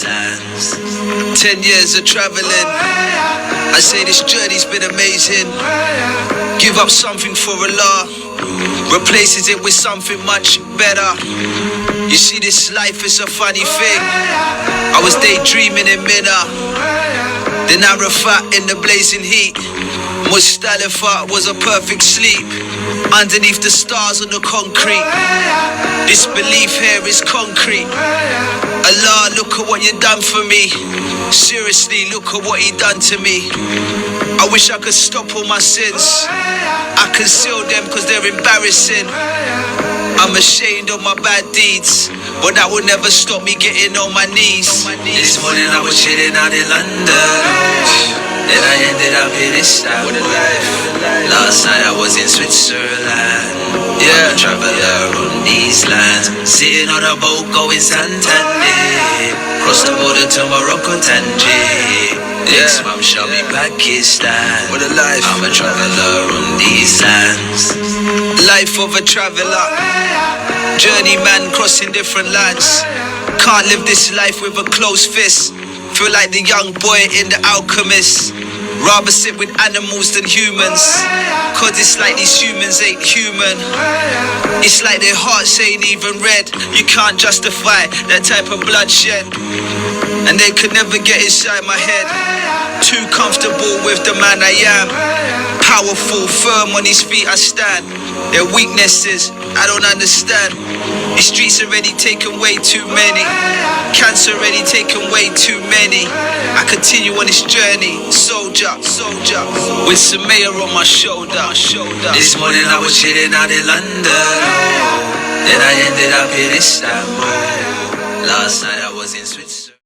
these lands. 10 years of traveling, I say this journey's been amazing. Give up something for Allah, replaces it with something much better. You see, this life is a funny thing. I was daydreaming in Mina, then Arafat in the blazing heat. Muzdalifah was a perfect sleep, underneath the stars on the concrete. This belief here is concrete. Allah, look at what you done for me. Seriously, look at what he done to me. I wish I could stop all my sins. I conceal them cause they're embarrassing. I'm ashamed of my bad deeds, but that would never stop me getting on my knees. This morning I was chilling out in London, then I ended up in Istanbul. Last night I was in Switzerland. I'm a traveler on these lands, sitting on a boat going Santander. Cross the border to Morocco, Tangier. Next month shall be Pakistan. What a life. I'm a traveler on these lands. Life of a traveler, journeyman crossing different lands. Can't live this life with a closed fist. Feel like the young boy in The Alchemist. Rather sit with animals than humans, cause it's like these humans ain't human. It's like their hearts ain't even red. You can't justify that type of bloodshed, and they could never get inside my head. Too comfortable with the man I am. Powerful, firm on his feet I stand. Their weaknesses, I don't understand. These streets already taken way too many. Cancer already taken way too many. I continue on this journey, soldier, soldier, with some mayor on my shoulder. This morning I was chilling out in London, then I ended up in Istanbul. Last night I was in Switzerland.